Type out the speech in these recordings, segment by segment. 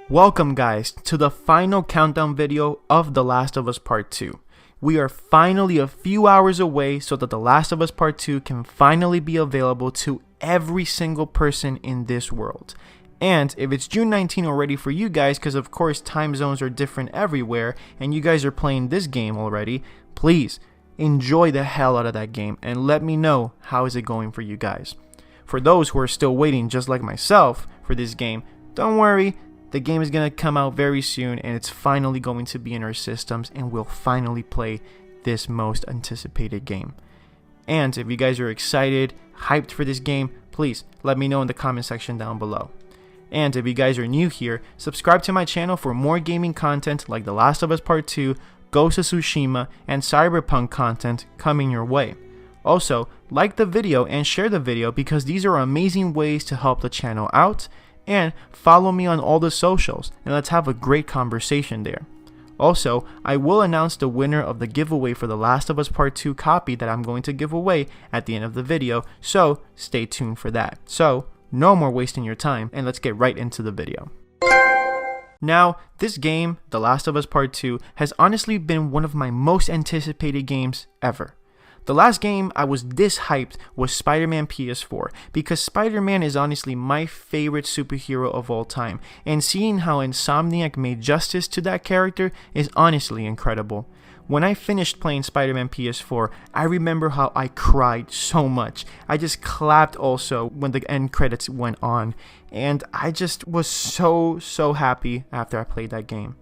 Welcome guys to the final countdown video of The Last of Us Part 2. We are finally a few hours away so that The Last of Us Part 2 can finally be available to every single person in this world. And if it's June 19 already for you guys, because of course time zones are different everywhere and you guys are playing this game already, please enjoy the hell out of that game and let me know how is it going for you guys. For those who are still waiting just like myself for this game, don't worry. The game is going to come out very soon and it's finally going to be in our systems and we'll finally play this most anticipated game. And if you guys are excited, hyped for this game, please let me know in the comment section down below. And if you guys are new here, subscribe to my channel for more gaming content like The Last of Us Part 2, Ghost of Tsushima, and Cyberpunk content coming your way. Also, like the video and share the video because these are amazing ways to help the channel out. And follow me on all the socials and let's have a great conversation there. Also, I will announce the winner of the giveaway for The Last of Us Part 2 copy that I'm going to give away at the end of the video, so stay tuned for that. So, no more wasting your time and let's get right into the video. Now, this game, The Last of Us Part 2, has honestly been one of my most anticipated games ever. The last game I was this hyped was Spider-Man PS4 because Spider-Man is honestly my favorite superhero of all time, and seeing how Insomniac made justice to that character is honestly incredible. When I finished playing Spider-Man PS4, I remember how I cried so much. I just clapped also when the end credits went on, and I just was so happy after I played that game.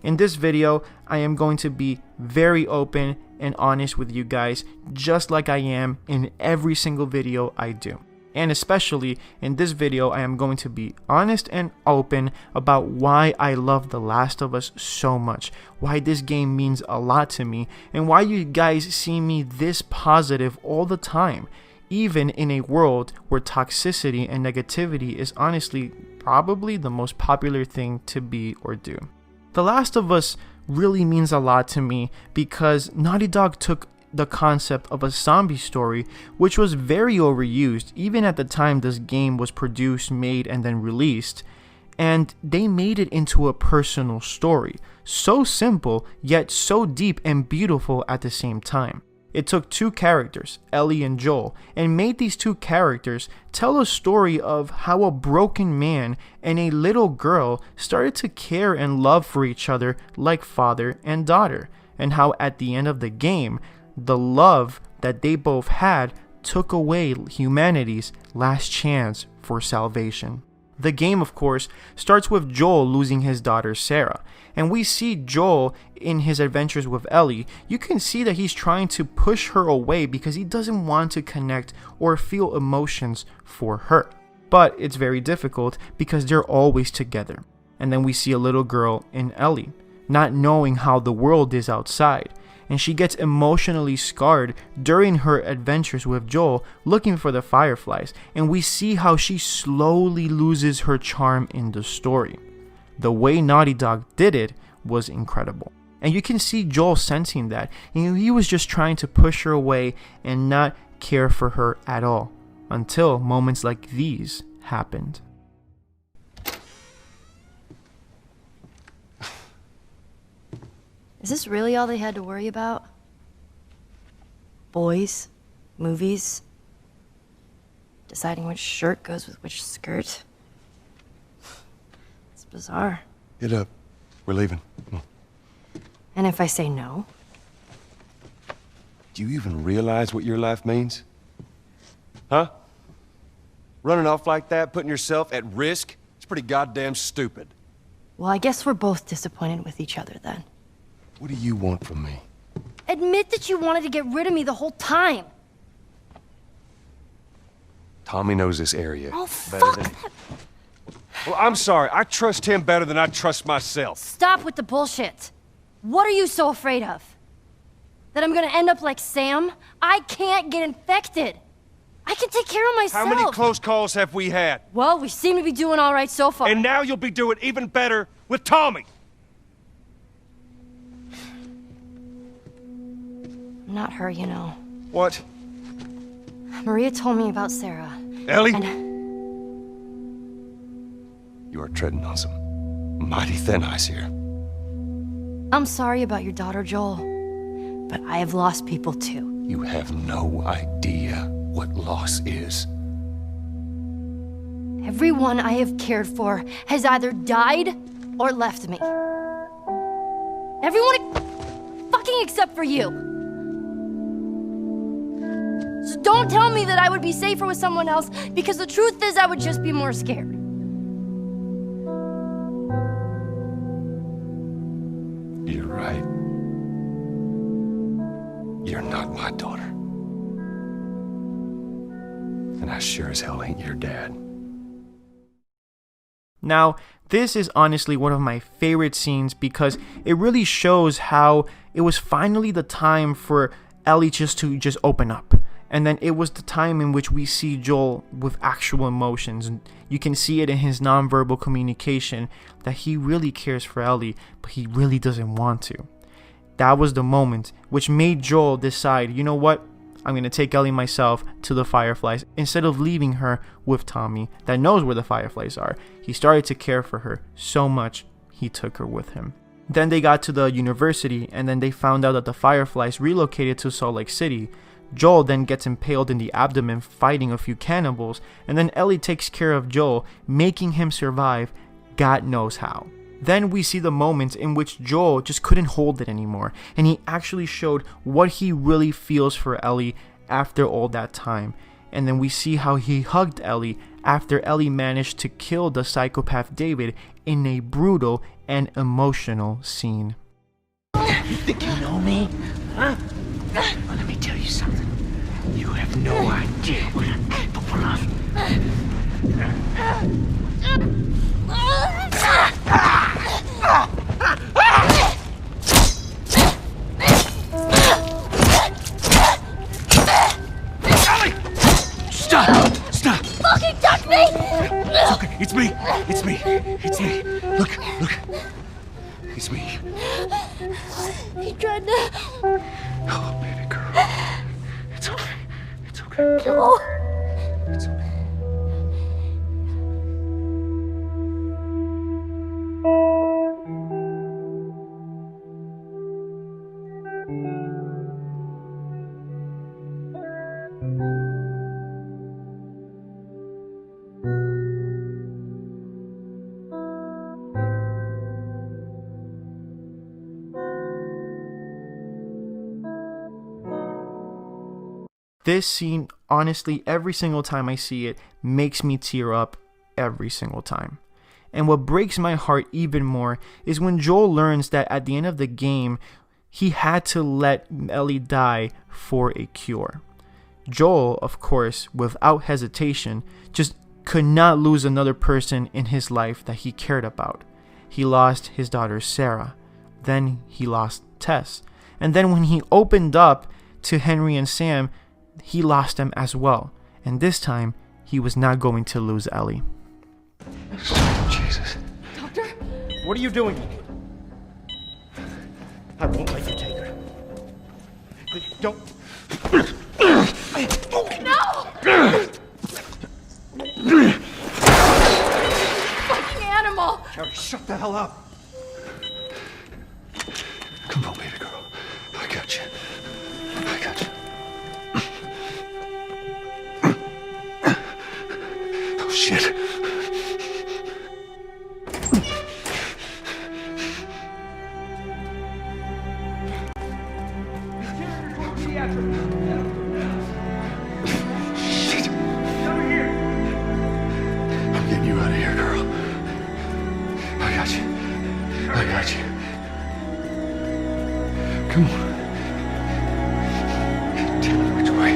In this video, I am going to be very open and honest with you guys, just like I am in every single video I do. And especially in this video, I am going to be honest and open about why I love The Last of Us so much, why this game means a lot to me, and why you guys see me this positive all the time, even in a world where toxicity and negativity is honestly probably the most popular thing to be or do. The Last of Us really means a lot to me because Naughty Dog took the concept of a zombie story, which was very overused even at the time this game was produced, made, and then released, and they made it into a personal story. So simple, yet so deep and beautiful at the same time. It took two characters, Ellie and Joel, and made these two characters tell a story of how a broken man and a little girl started to care and love for each other like father and daughter, and how at the end of the game, the love that they both had took away humanity's last chance for salvation. The game, of course, starts with Joel losing his daughter Sarah, and we see Joel in his adventures with Ellie. You can see that he's trying to push her away because he doesn't want to connect or feel emotions for her. But it's very difficult because they're always together. And then we see a little girl in Ellie, not knowing how the world is outside. And she gets emotionally scarred during her adventures with Joel looking for the fireflies, and we see how she slowly loses her charm in the story. The way Naughty Dog did it was incredible. And you can see Joel sensing that, and he was just trying to push her away and not care for her at all, until moments like these happened. Is this really all they had to worry about? Boys, movies, deciding which shirt goes with which skirt. It's bizarre. Get up. We're leaving. Come on. And if I say no? Do you even realize what your life means? Huh? Running off like that, putting yourself at risk? It's pretty goddamn stupid. Well, I guess we're both disappointed with each other then. What do you want from me? Admit that you wanted to get rid of me the whole time. Tommy knows this area. Oh, fuck that. Well, I'm sorry. I trust him better than I trust myself. Stop with the bullshit. What are you so afraid of? That I'm gonna end up like Sam? I can't get infected. I can take care of myself. How many close calls have we had? Well, we seem to be doing all right so far. And now you'll be doing even better with Tommy. Not her, you know. What? Maria told me about Sarah. Ellie? And You are treading on some Mighty thin ice here. I'm sorry about your daughter, Joel, but I have lost people too. You have no idea what loss is. Everyone I have cared for has either died or left me. Everyone fucking except for you. So don't tell me that I would be safer with someone else, because the truth is I would just be more scared. You're right. You're not my daughter. And I sure as hell ain't your dad. Now, this is honestly one of my favorite scenes because it really shows how it was finally the time for Ellie to open up. And then it was the time in which we see Joel with actual emotions. And you can see it in his nonverbal communication that he really cares for Ellie, but he really doesn't want to. That was the moment which made Joel decide, you know what? I'm going to take Ellie myself to the Fireflies instead of leaving her with Tommy that knows where the Fireflies are. He started to care for her so much, he took her with him. Then they got to the university, and then they found out that the Fireflies relocated to Salt Lake City. Joel then gets impaled in the abdomen fighting a few cannibals, and then Ellie takes care of Joel, making him survive God knows how. Then we see the moments in which Joel just couldn't hold it anymore, and he actually showed what he really feels for Ellie after all that time. And then we see how he hugged Ellie after Ellie managed to kill the psychopath David in a brutal and emotional scene. You think you know me? Huh? Well, let me tell you something. You have no idea what I'm capable of. Stop! Stop! Fucking touch me! It's okay. It's me. It's me. It's me. Look. It's me. He tried to... Oh, baby girl. It's okay. It's okay. Joel. It's okay. This scene, honestly, every single time I see it, makes me tear up every single time. And what breaks my heart even more is when Joel learns that at the end of the game, he had to let Ellie die for a cure. Joel, of course, without hesitation, just could not lose another person in his life that he cared about. He lost his daughter Sarah. Then he lost Tess. And then when he opened up to Henry and Sam, he lost them as well. And this time, he was not going to lose Ellie. Jesus. Doctor? What are you doing? I won't let you take her. Don't. No! Fucking animal! Harry, shut the hell up. Come on, baby girl. I got you. I got you. Oh, shit. Shit. Over here. I'm getting you out of here, girl. I got you. I got you. Come on. Tell me which way.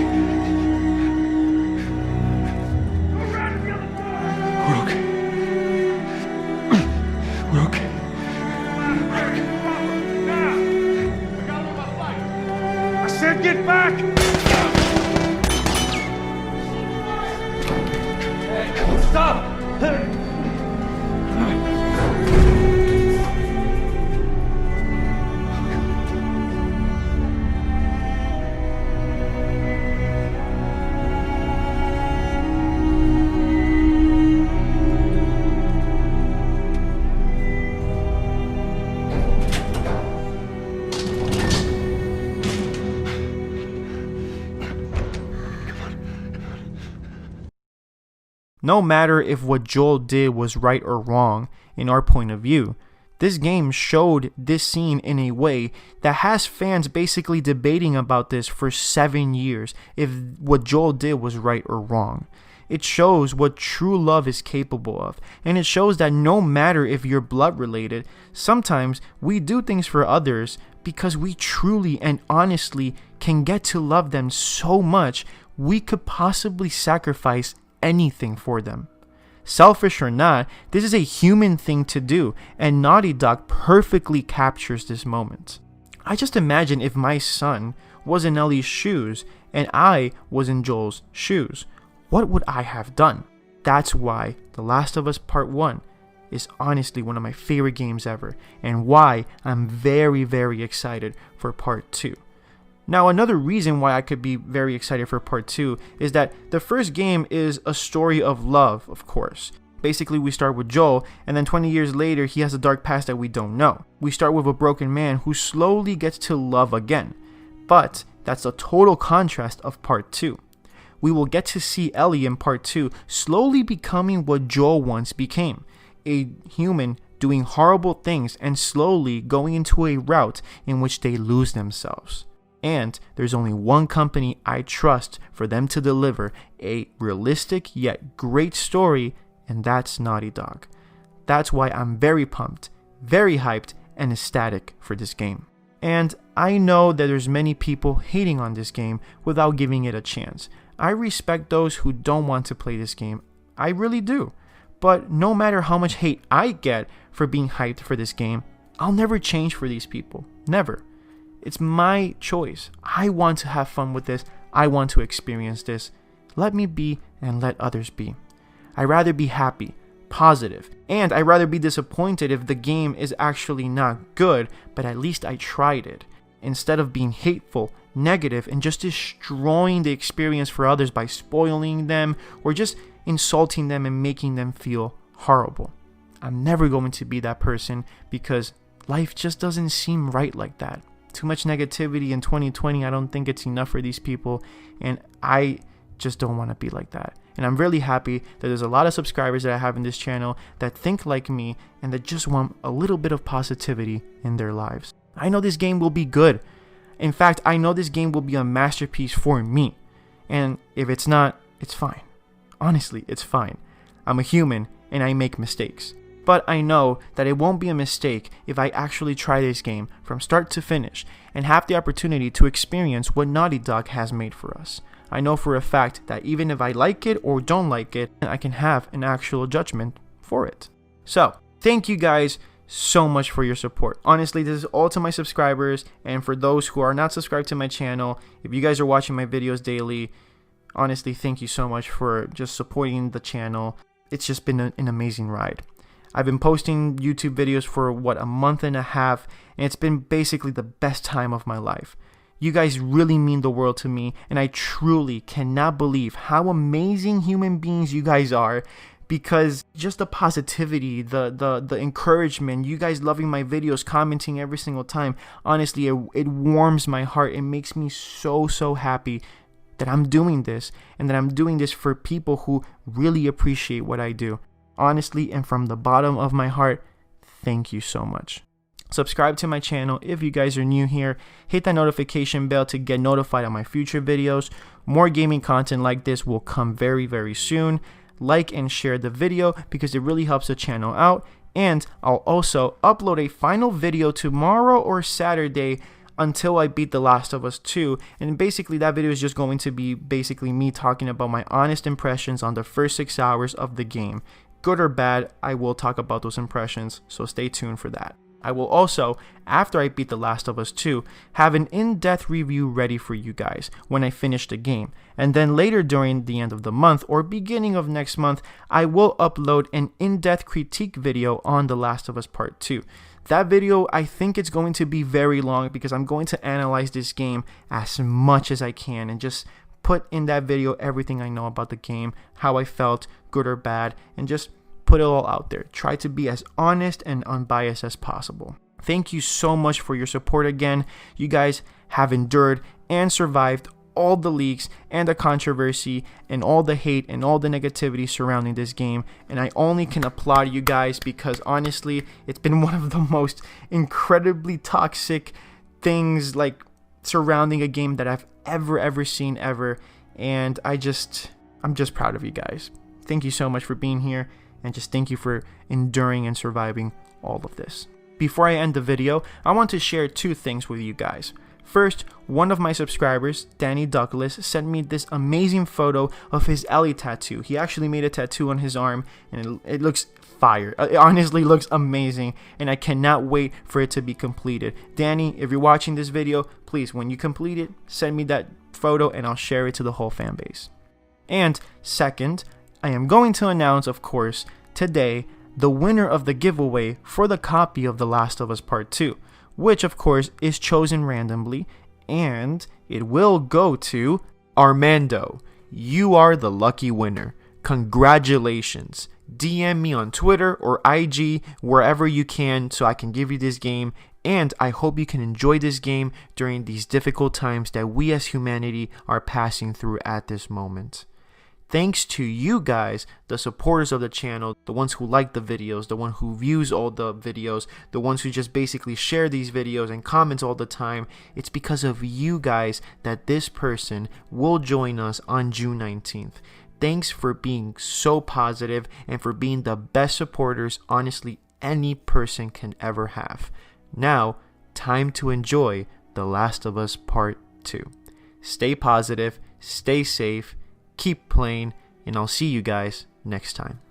We're okay. We're okay. I said get back! Stop! No matter if what Joel did was right or wrong in our point of view, this game showed this scene in a way that has fans basically debating about this for 7 years if what Joel did was right or wrong. It shows what true love is capable of, and it shows that no matter if you're blood related, sometimes we do things for others because we truly and honestly can get to love them so much we could possibly sacrifice anything for them. Selfish or not, this is a human thing to do, and Naughty Dog perfectly captures this moment. I just imagine if my son was in Ellie's shoes and I was in Joel's shoes. What would I have done? That's why The Last of Us Part 1 is honestly one of my favorite games ever, and why I'm very, very excited for Part 2. Now, another reason why I could be very excited for Part 2 is that the first game is a story of love, of course. Basically, we start with Joel, and then 20 years later, he has a dark past that we don't know. We start with a broken man who slowly gets to love again. But that's a total contrast of Part 2. We will get to see Ellie in Part 2 slowly becoming what Joel once became, a human doing horrible things and slowly going into a route in which they lose themselves. And there's only one company I trust for them to deliver a realistic yet great story, and that's Naughty Dog. That's why I'm very pumped, very hyped, and ecstatic for this game. And I know that there's many people hating on this game without giving it a chance. I respect those who don't want to play this game. I really do. But no matter how much hate I get for being hyped for this game, I'll never change for these people. Never. It's my choice. I want to have fun with this. I want to experience this. Let me be and let others be. I'd rather be happy, positive, and I'd rather be disappointed if the game is actually not good, but at least I tried it, instead of being hateful, negative, and just destroying the experience for others by spoiling them or just insulting them and making them feel horrible. I'm never going to be that person because life just doesn't seem right like that. Too much negativity in 2020, I don't think it's enough for these people, and I just don't want to be like that. And I'm really happy that there's a lot of subscribers that I have in this channel that think like me and that just want a little bit of positivity in their lives. I know this game will be good. In fact, I know this game will be a masterpiece for me. And if it's not, it's fine. Honestly, it's fine. I'm a human and I make mistakes. But I know that it won't be a mistake if I actually try this game from start to finish and have the opportunity to experience what Naughty Dog has made for us. I know for a fact that even if I like it or don't like it, I can have an actual judgment for it. So, thank you guys so much for your support. Honestly, this is all to my subscribers, and for those who are not subscribed to my channel, if you guys are watching my videos daily, honestly, thank you so much for just supporting the channel. It's just been an amazing ride. I've been posting YouTube videos for a month and a half, and it's been basically the best time of my life. You guys really mean the world to me, and I truly cannot believe how amazing human beings you guys are, because just the positivity, the encouragement, you guys loving my videos, commenting every single time, honestly, it warms my heart. It makes me so happy that I'm doing this, and that I'm doing this for people who really appreciate what I do. Honestly, and from the bottom of my heart, thank you so much. Subscribe to my channel if you guys are new here. Hit that notification bell to get notified on my future videos. More gaming content like this will come very soon. Like and share the video because it really helps the channel out. And I'll also upload a final video tomorrow or Saturday until I beat The Last of Us 2. And basically that video is just going to be basically me talking about my honest impressions on the first 6 hours of the game. Good or bad, I will talk about those impressions, so stay tuned for that. I will also, after I beat The Last of Us 2, have an in-depth review ready for you guys when I finish the game. And then later during the end of the month or beginning of next month, I will upload an in-depth critique video on The Last of Us Part 2. That video, I think it's going to be very long because I'm going to analyze this game as much as I can and just put in that video everything I know about the game, how I felt, good or bad, and just put it all out there. Try to be as honest and unbiased as possible. Thank you so much for your support again. You guys have endured and survived all the leaks and the controversy and all the hate and all the negativity surrounding this game, and I only can applaud you guys because honestly, it's been one of the most incredibly toxic things like surrounding a game that I've ever seen ever, and I'm just proud of you guys. Thank you so much for being here, and just thank you for enduring and surviving all of this. Before I end the video, I want to share two things with you guys. First, one of my subscribers, Danny Douglas, sent me this amazing photo of his Ellie tattoo. He actually made a tattoo on his arm, and it looks fire. It honestly looks amazing, and I cannot wait for it to be completed. Danny, if you're watching this video, please, when you complete it, send me that photo and I'll share it to the whole fan base. And second, I am going to announce, of course, today, the winner of the giveaway for the copy of The Last of Us Part 2, which of course is chosen randomly, and it will go to Armando. You are the lucky winner. Congratulations. DM me on Twitter or IG, wherever you can, so I can give you this game, and I hope you can enjoy this game during these difficult times that we as humanity are passing through at this moment. Thanks to you guys, the supporters of the channel, the ones who like the videos, the one who views all the videos, the ones who just basically share these videos and comment all the time. It's because of you guys that this person will join us on June 19th. Thanks for being so positive and for being the best supporters honestly any person can ever have. Now, time to enjoy The Last of Us Part 2. Stay positive, stay safe, keep playing, and I'll see you guys next time.